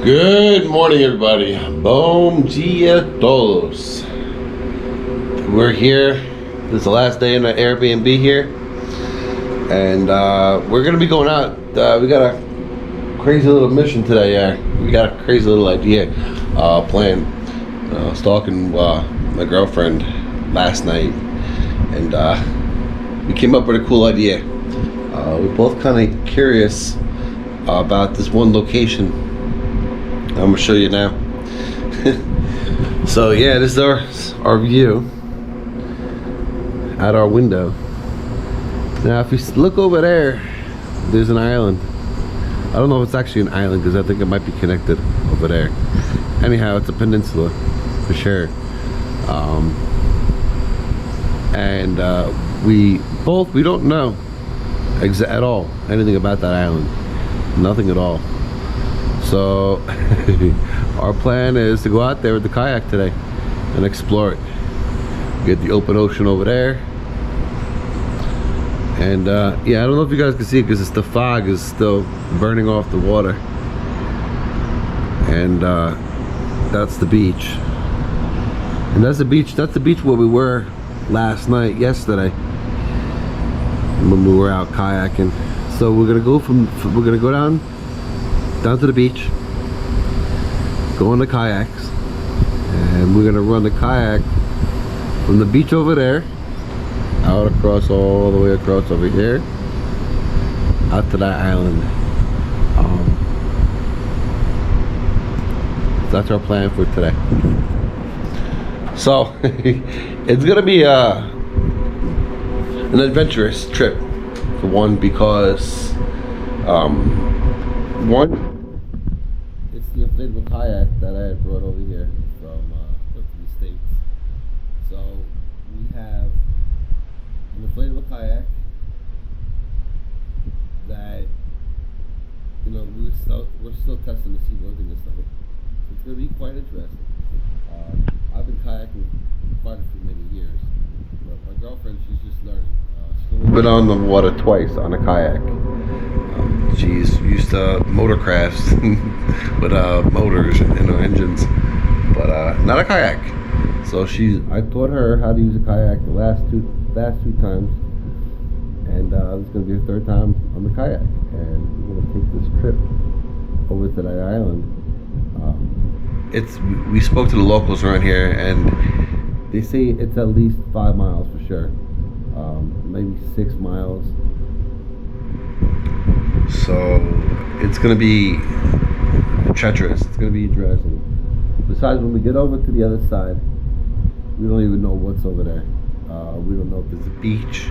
Good morning, everybody. Bom dia todos. We're here. This is the last day in the Airbnb here, and we're gonna be going out. We got a crazy little mission today. We got a crazy little idea planned. I was talking my girlfriend last night, and we came up with a cool idea. We're both kind of curious about this one location. I'm gonna show you now. So yeah, this is our view out our window. Now if you look over there, there's an island. I don't know if it's actually an island because I think it might be connected over there. Anyhow, it's a peninsula for sure. And we don't know at all anything about that island. Nothing at all. So our plan is to go out there with the kayak today and explore it. Get the open ocean over there. And yeah, I don't know if you guys can see it because the fog is still burning off the water. And that's the beach. And that's the beach where we were yesterday when we were out kayaking. So we're gonna go down to the beach, go on the kayaks, and we're gonna run the kayak from the beach over there out across all the way across over here out to that island. That's our plan for today. So it's gonna be an adventurous trip for one, because it's the inflatable kayak that I had brought over here from the States. So we have an inflatable kayak that, you know, we're still testing to see working this stuff. It's going to be quite interesting. I've been kayaking quite many years, but my girlfriend, she's just learning. She's been on the water twice on a kayak. She's used to motorcrafts with motors and engines, but not a kayak. So I taught her how to use a kayak the last two times, and this is going to be her third time on the kayak. And we're going to take this trip over to that island. We spoke to the locals around here, and they say it's at least 5 miles for sure, maybe 6 miles. So it's going to be treacherous. It's going to be interesting. Besides, when we get over to the other side, we don't even know what's over there. We don't know if there's a beach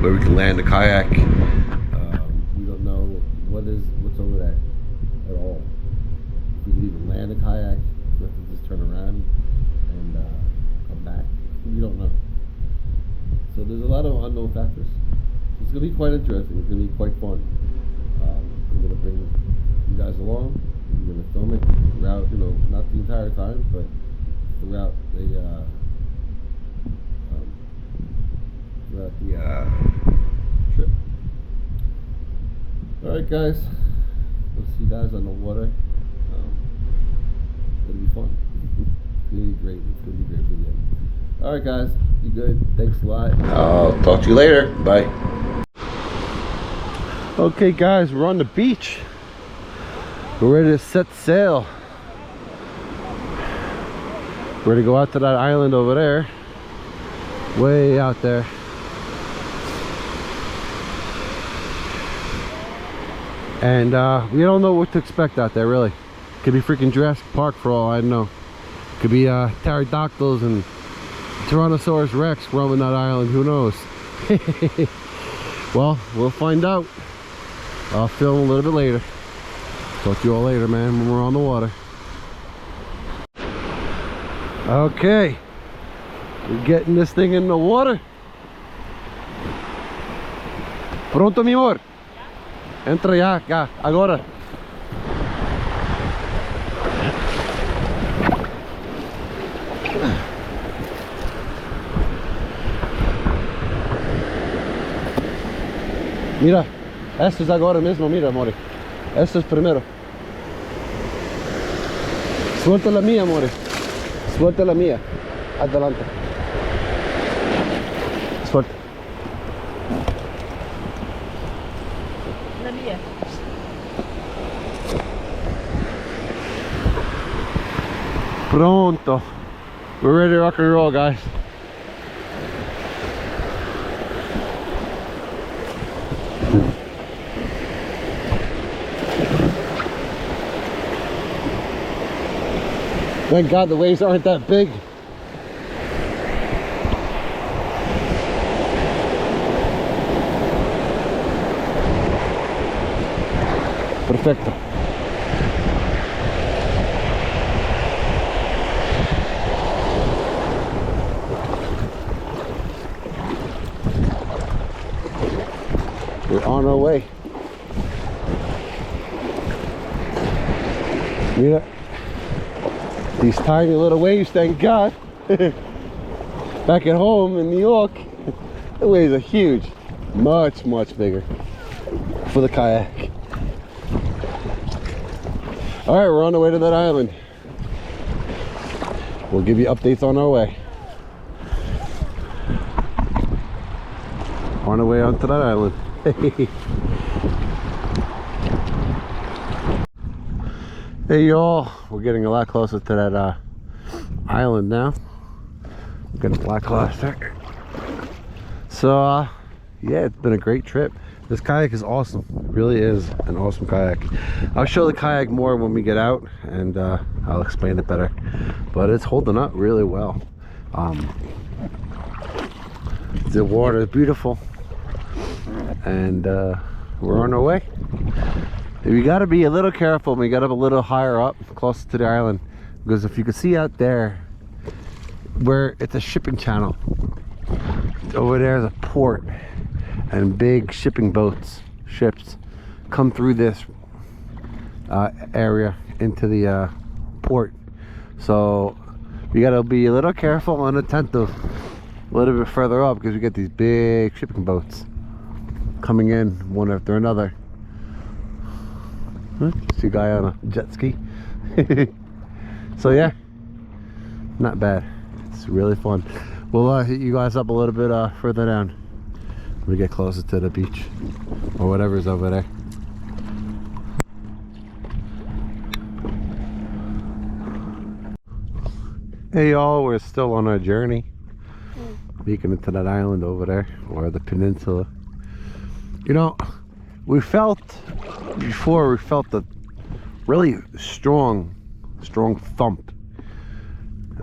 where we can land a kayak. We don't know what's over there at all. If we can even land a kayak, we have to just turn around and come back. We don't know. So there's a lot of unknown factors. It's going to be quite interesting. It's going to be quite fun. I'm going to bring you guys along. I'm going to film it throughout, not the entire time, but throughout the trip. Alright guys, we'll see you guys on the water. It'll be fun. It's going to be great. It's going to be a great video. Alright guys, be good. Thanks a lot. I'll talk to you later. Bye. Okay guys, we're on the beach. We're ready to set sail. We're ready to go out to that island over there. Way out there. And we don't know what to expect out there, really. Could be freaking Jurassic Park for all I know. Could be pterodactyls and Tyrannosaurus Rex roaming that island, who knows. Well, we'll find out. I'll film a little bit later. Talk to you all later, man, when we're on the water. Okay, we're getting this thing in the water. Pronto, mi amor? Entra ya, agora. Mira, esto es agora mesmo, mira, amor. Esto es primero. Suelta la mía, amore. Suelta la mía. Adelante. Suelta. La mia. Pronto. We're ready to rock and roll, guys. Thank God the waves aren't that big. Perfecto. We're on our way. Mira. These tiny little waves, thank God. Back at home in New York, the waves are huge. Much, much bigger for the kayak. Alright, we're on the way to that island. We'll give you updates on our way. On our way onto that island. Hey y'all, we're getting a lot closer to that island now. We're getting a lot closer. So yeah, it's been a great trip. This kayak is awesome. It really is an awesome kayak. I'll show the kayak more when we get out, and I'll explain it better. But it's holding up really well. The water is beautiful, and we're on our way. We got to be a little careful when we get up a little higher up, closer to the island, because if you can see out there, where it's a shipping channel, over there is a port, and big shipping boats, ships, come through this area into the port. So we got to be a little careful and attentive a little bit further up, because we get these big shipping boats coming in one after another. See a guy on a jet ski. So yeah, not bad. It's really fun. We'll hit you guys up a little bit further down when we get closer to the beach or whatever's over there. Hey y'all, we're still on our journey, making it to that island over there, or the peninsula. You know, we felt a really strong thump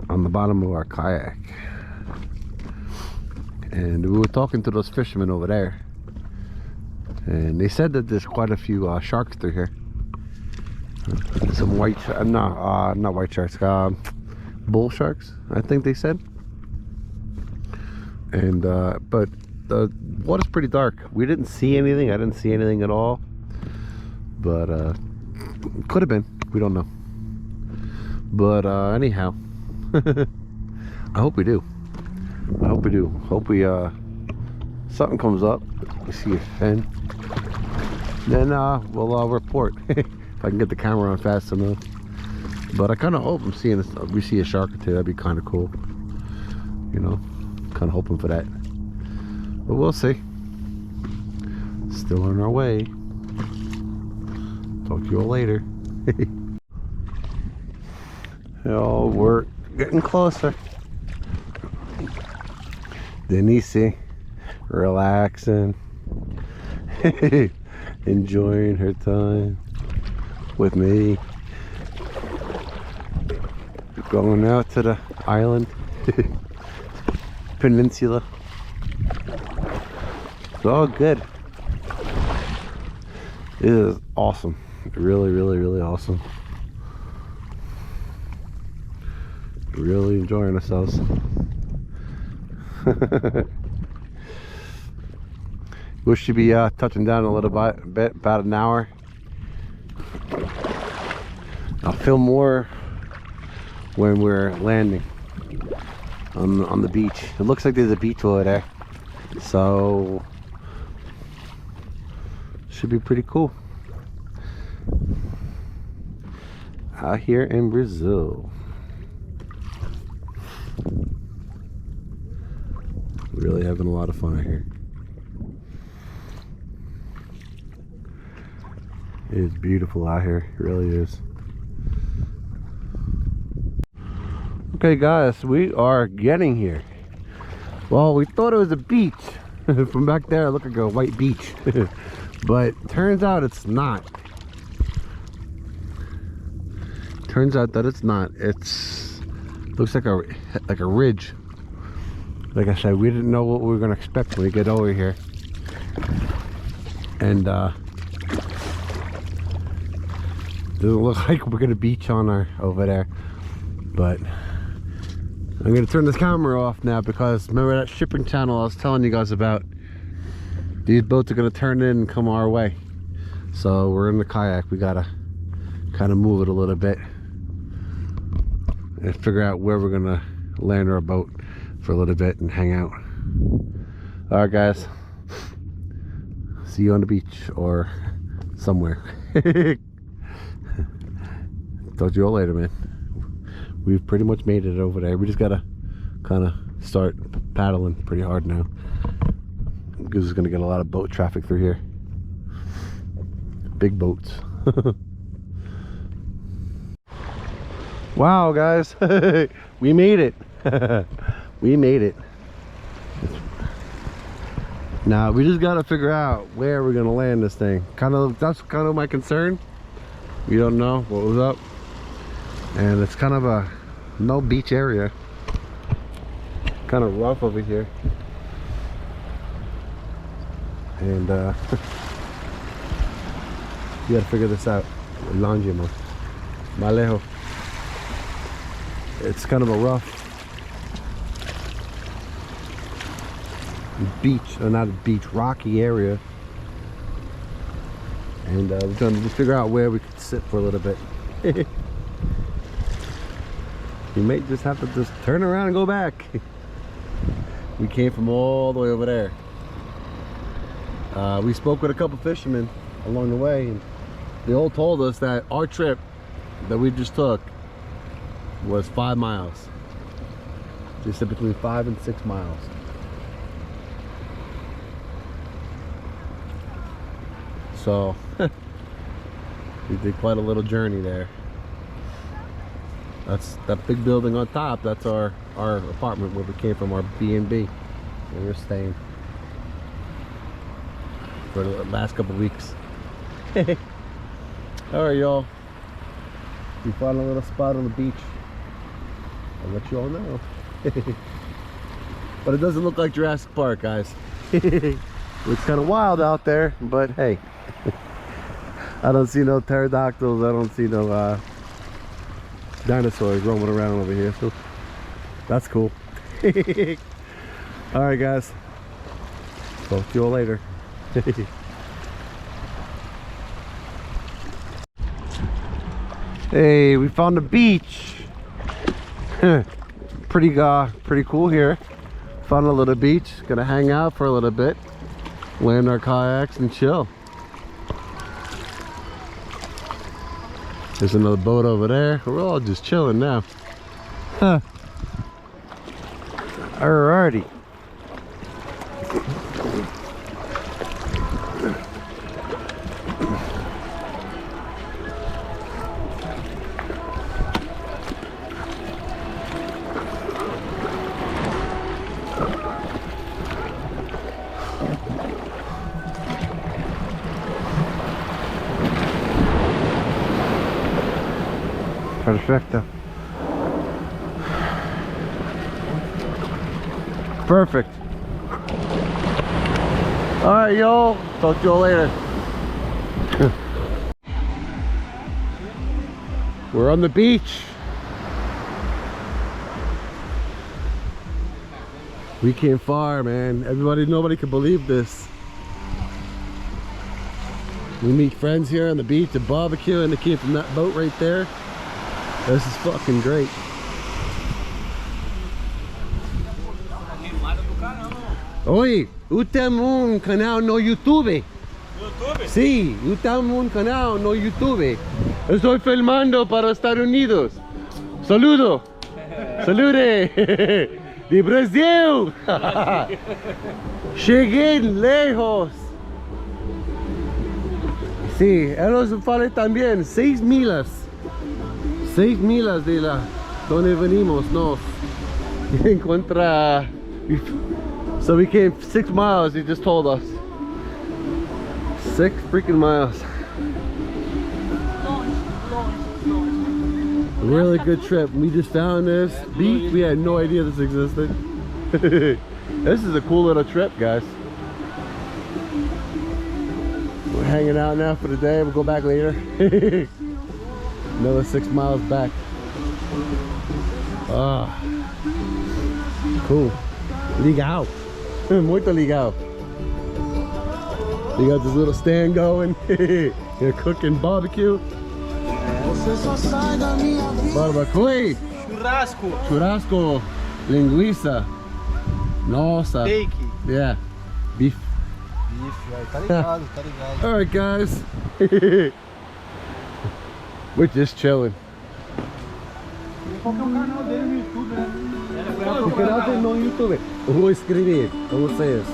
on the bottom of our kayak, and we were talking to those fishermen over there, and they said that there's quite a few sharks through here. Some white, not white sharks, bull sharks, I think they said. And but the water's pretty dark. We didn't see anything. I didn't see anything at all, but could have been, we don't know. But anyhow, I hope we do. Hope we something comes up, we see a fin, then we'll report. If I can get the camera on fast enough. But I kind of hope we see a shark or two. That'd be kind of cool, you know. Kind of hoping for that, but we'll see. Still on our way. Talk to you all later. Oh, we're getting closer. Denise, relaxing, enjoying her time with me. Going out to the island. Peninsula. It's all good. It is awesome. Really awesome. Really enjoying ourselves. We should be touching down a little bit, about an hour. I'll film more when we're landing on the beach. It looks like there's a beach over there, so should be pretty cool. out here in Brazil. Really having a lot of fun out here. It is beautiful out here, it really is. Okay guys, we are getting here. Well, we thought it was a beach. From back there, it looked like a white beach. But turns out it's not. Turns out that it's not. It's looks like a ridge. Like I said, we didn't know what we were gonna expect when we get over here. And doesn't look like we're gonna beach on our over there. But I'm gonna turn this camera off now because remember that shipping channel I was telling you guys about? These boats are gonna turn in and come our way. So we're in the kayak. We gotta kind of move it a little bit and figure out where we're gonna land our boat for a little bit and hang out. All right guys, see you on the beach or somewhere. Talk to you all later, man. We've pretty much made it over there. We just gotta kind of start paddling pretty hard now because it's gonna get a lot of boat traffic through here. Big boats. Wow guys, we made it. We made it. Now we just gotta figure out where we're gonna land this thing. That's kind of my concern. We don't know what was up, and it's kind of a no beach area. Kind of rough over here, and you gotta figure this out. Malejo. It's kind of a rough beach, or not a beach, rocky area, and we're trying to just figure out where we could sit for a little bit. You may just have to just turn around and go back. We came from all the way over there. We spoke with a couple fishermen along the way, and they all told us that our trip that we just took was 5 miles. They said between 5 and 6 miles. So we did quite a little journey there. That's that big building on top. That's our apartment where we came from, our B&B, where we're staying for the last couple weeks. All right, y'all. We found a little spot on the beach. I'll let you all know. But it doesn't look like Jurassic Park, guys. It's kind of wild out there, but hey. I don't see no pterodactyls. I don't see no dinosaurs roaming around over here, so that's cool. All right, guys. Talk to you all later. Hey, we found the beach. Pretty cool here. Found a little beach. Gonna hang out for a little bit, land our kayaks and chill. There's another boat over there. We're all just chilling now. Huh. Alrighty. Perfecto. Perfect. All right, y'all. Talk to y'all later. We're on the beach. We came far, man. Nobody could believe this. We meet friends here on the beach to barbecue, and they came from that boat right there. This is fucking great. Oi, eu tenho canal no YouTube. YouTube? Sim, eu tenho canal no YouTube. Estoy filmando para Estados Unidos. Saludo. Salude. De Brasil. Cheguei lejos. Sí, ellos vale también 6 millas. 6 millas de la donde venimos, no. Encuentra. So we came 6 miles, he just told us. 6 freaking miles. Really good trip. We just found this beach. We had no idea this existed. This is a cool little trip, guys. We're hanging out now for the day. We'll go back later. Another 6 miles back. Ah, cool. Legal. Muito legal. You got this little stand going. You're cooking barbecue. Barbacoa. Churrasco. Churrasco. Linguiça. Nossa. Steak. Yeah. Beef. Beef, tá ligado, tá ligado. Alright, guys. We're just chilling. Qual que é o canal dele no YouTube, né? O canal dele no YouTube. Eu vou escrever pra vocês.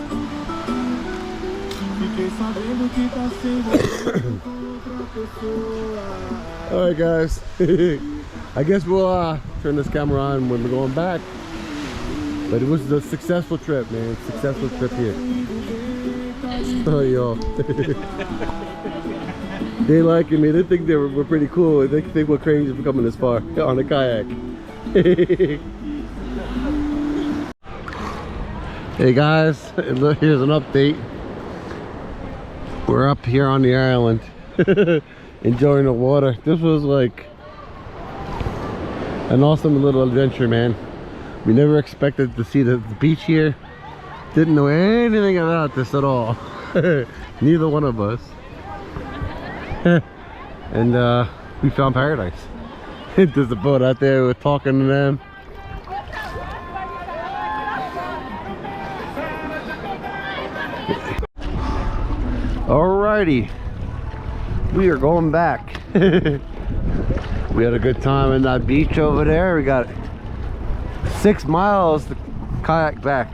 Alright, guys. I guess we'll turn this camera on when we're going back. But it was a successful trip, man. Successful trip here. Oh, yo. They liking me. They think we're pretty cool. They think we're crazy for coming this far on a kayak. Hey guys, look, here's an update. We're up here on the island enjoying the water. This was like an awesome little adventure, man. We never expected to see the beach here. Didn't know anything about this at all. Neither one of us. And we found paradise. There's a boat out there. We're talking to them. Alrighty, we are going back. We had a good time in that beach over there. We got 6 miles to kayak back,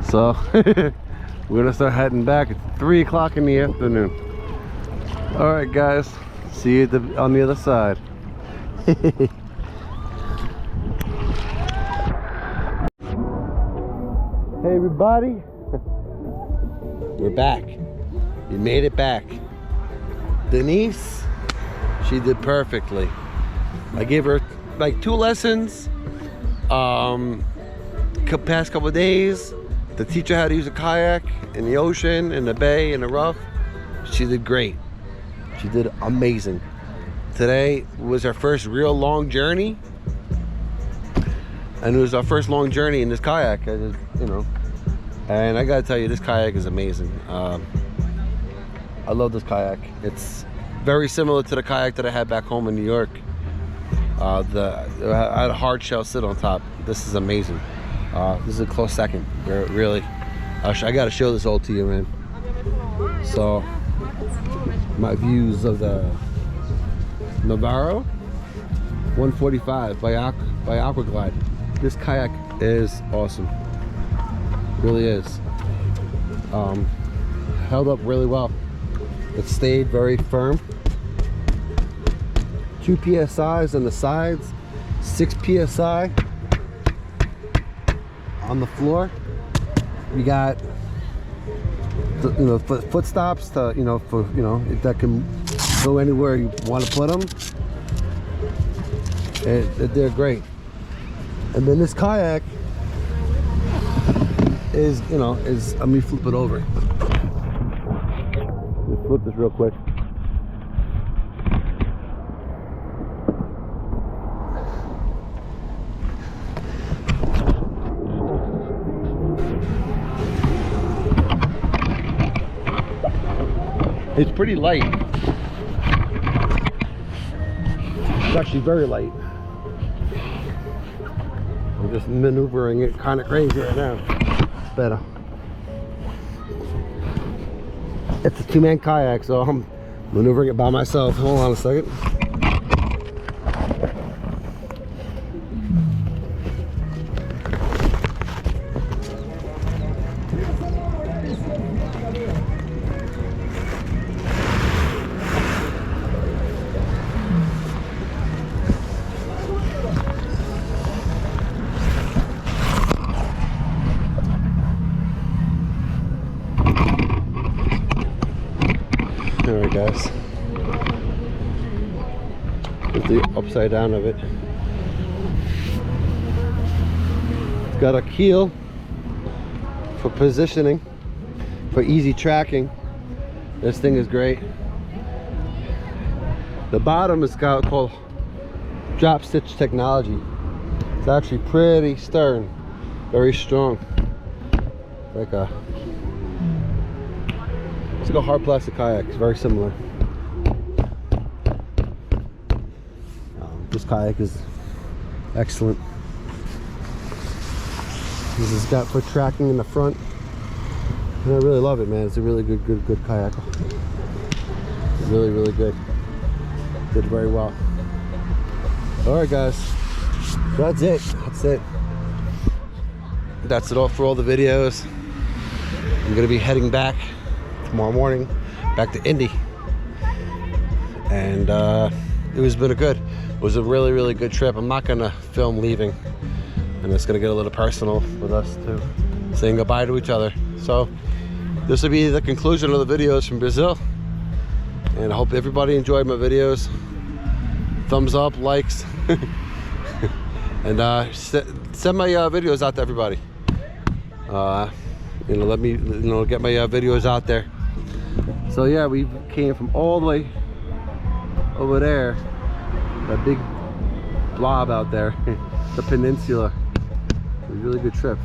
so we're gonna start heading back. It's 3 o'clock in the afternoon. All right, guys, see you on the other side. Hey everybody, we're back. We made it back. Denise, she did perfectly. I gave her like 2 lessons past couple of days to teach her how to use a kayak in the ocean, in the bay, in the rough. She did great. She did amazing. Today was our first real long journey, and it was our first long journey in this kayak, you know. And I gotta tell you, this kayak is amazing. I love this kayak. It's very similar to the kayak that I had back home in New York. I had a hard shell sit on top. This is amazing. This is a close second. Really, I gotta show this all to you, man. So, my views of the Navarro 145 by Aquaglide. This kayak is awesome. Really is. Held up really well. It stayed very firm. 2 psi's on the sides, 6 psi on the floor. We got the, foot stops to that can go anywhere you want to put them. They're great. And then this kayak is let me flip it over. Let's flip this real quick. It's pretty light. It's actually very light. I'm just maneuvering it kind of crazy right now. It's better. It's a 2-man kayak, so I'm maneuvering it by myself. Hold on a second. It's the upside down of it. It's got a keel for positioning, for easy tracking. This thing is great. The bottom is called drop stitch technology. It's actually pretty stern, very strong. It's like a hard plastic kayak. It's very similar. This kayak is excellent. This has got for tracking in the front, and I really love it, man. It's a really good kayak. Really good. Did very well. All right, guys. That's it. That's it all for all the videos. I'm gonna be heading back tomorrow morning, back to Indy, and it was a really good trip. I'm not gonna film leaving, and it's gonna get a little personal with us too, saying goodbye to each other. So this will be the conclusion of the videos from Brazil, and I hope everybody enjoyed my videos. Thumbs up, likes, and send my videos out to everybody. Let me get my videos out there. So yeah, we came from all the way over there, that big blob out there, the peninsula. It was a really good trip,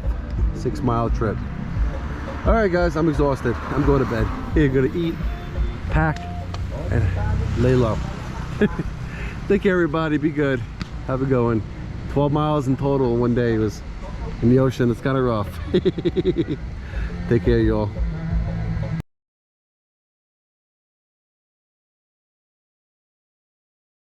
6-mile trip. All right, guys, I'm exhausted. I'm going to bed. Here, gonna eat, pack, and lay low. Take care, everybody. Be good. Have a good one. 12 miles in total in one day. It was in the ocean. It's kind of rough. Take care, y'all.